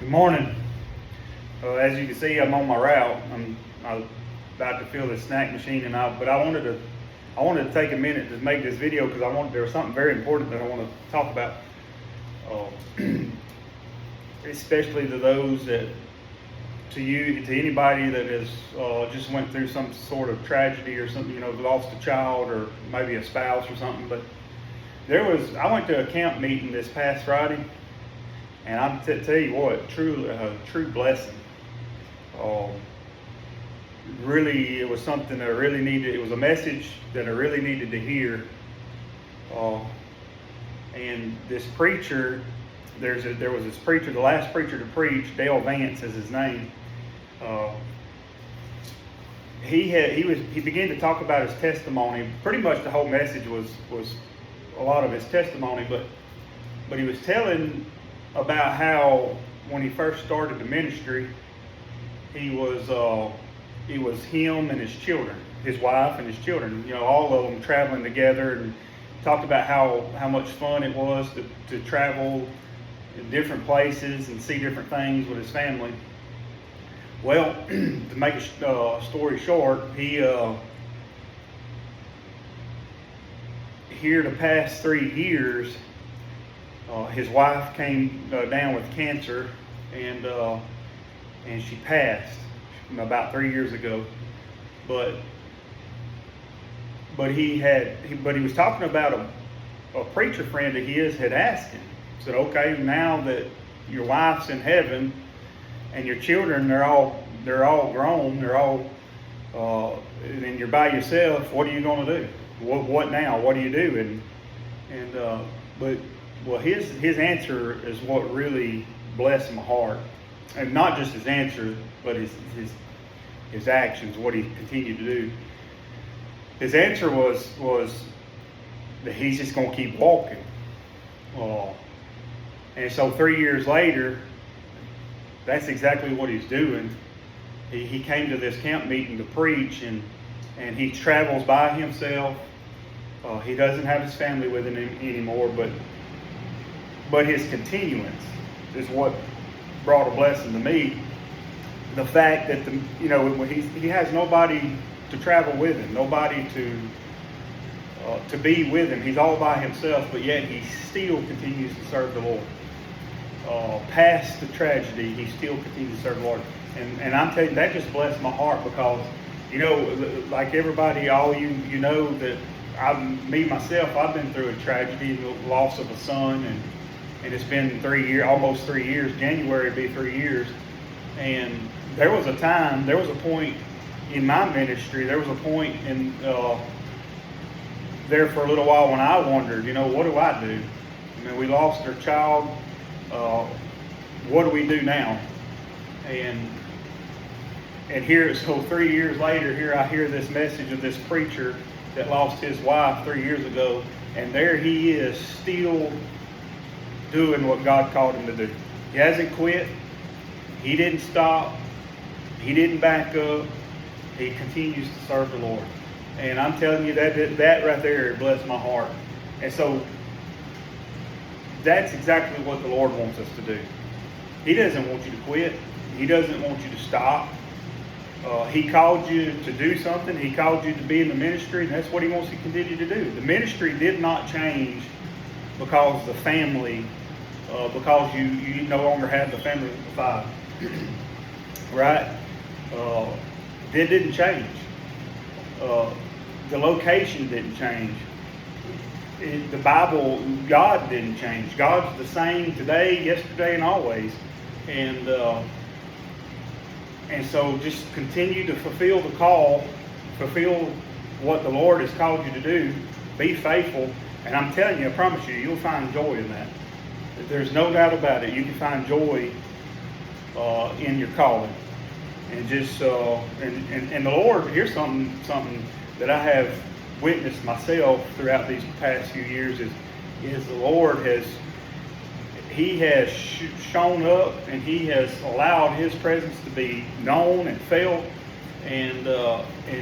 Good morning. As you can see, I'm on my route. I'm about to fill the snack machine, but I wanted to take a minute to make this video because there was something very important that I want to talk about, uh, especially to those to anybody that has just went through some sort of tragedy or something, lost a child or maybe a spouse or something. But I went to a camp meeting this past Friday. And I'm tell you what, true blessing. Really, it was something that I really needed. It was a message that I really needed to hear. And this preacher, there was this preacher, the last preacher to preach, Dale Vance is his name. He began to talk about his testimony. Pretty much the whole message was a lot of his testimony, but he was telling about how when he first started the ministry, it was him and his children, his wife and his children, all of them traveling together, and talked about how much fun it was to travel in different places and see different things with his family. Well, to make a story short, here the past 3 years, his wife came down with cancer, and she passed about 3 years ago. But he was talking about a preacher friend of his had asked him, said, "Okay, now that your wife's in heaven and your children they're all grown, and you're by yourself, what are you going to do? What now? What do you do?" Well, his answer is what really blessed my heart, and not just his answer, but his actions, what he continued to do. His answer was that he's just going to keep walking. And so 3 years later, that's exactly what he's doing. He came to this camp meeting to preach, and he travels by himself. He doesn't have his family with him anymore, but his continuance is what brought a blessing to me. The fact that he has nobody to travel with him, nobody to be with him. He's all by himself, but yet he still continues to serve the Lord. Past the tragedy, he still continues to serve the Lord. And I'm telling you, that just blessed my heart because, like everybody, all you know that myself, I've been through a tragedy, the loss of a son, and it's been 3 years, almost 3 years. January would be 3 years. And there was a point in my ministry, there was a point in there for a little while when I wondered, what do I do? We lost our child. What do we do now? And here, so 3 years later, here I hear this message of this preacher that lost his wife 3 years ago, and there he is still doing what God called him to do. He hasn't quit. He didn't stop. He didn't back up. He continues to serve the Lord. And I'm telling you, that right there blessed my heart. And so that's exactly what the Lord wants us to do. He doesn't want you to quit. He doesn't want you to stop. He called you to do something. He called you to be in the ministry, and that's what he wants to continue to do. The ministry did not change because the family, because you no longer have the family of the five. Right? It didn't change. The location didn't change. The Bible, God didn't change. God's the same today, yesterday, and always. And so just continue to fulfill the call, fulfill what the Lord has called you to do, be faithful, and I'm telling you, I promise you, you'll find joy in that. There's no doubt about it. You can find joy in your calling. And just and the Lord, here's something that I have witnessed myself throughout these past few years is the Lord has shown up, and He has allowed His presence to be known and felt, and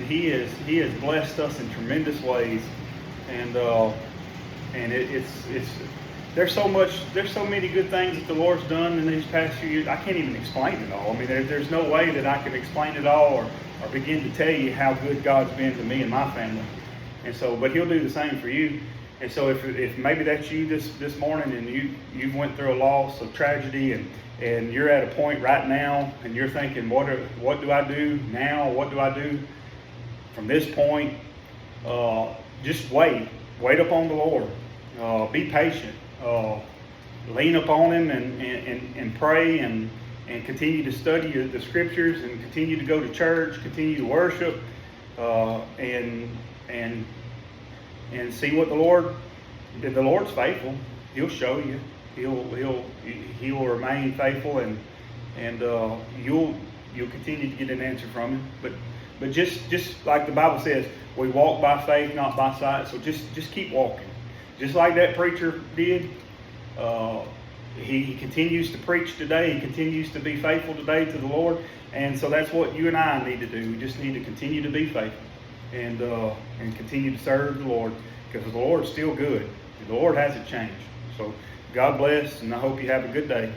He has blessed us in tremendous ways, and it's there's so many good things that the Lord's done in these past few years. I can't even explain it all. I mean, there's no way that I can explain it all or begin to tell you how good God's been to me and my family. And so, but He'll do the same for you. And so if maybe that's you this morning and you've went through a loss, a tragedy, and you're at a point right now and you're thinking, what do I do now? What do I do from this point? Just wait upon the Lord. Be patient. Lean upon Him and pray and continue to study the Scriptures and continue to go to church, continue to worship, and see what the Lord. If the Lord's faithful, He'll show you. He'll remain faithful, and you'll continue to get an answer from Him. But just like the Bible says, we walk by faith, not by sight. So just keep walking. Just like that preacher did, he continues to preach today. He continues to be faithful today to the Lord. And so that's what you and I need to do. We just need to continue to be faithful and continue to serve the Lord, because the Lord's still good. The Lord hasn't changed. So God bless, and I hope you have a good day.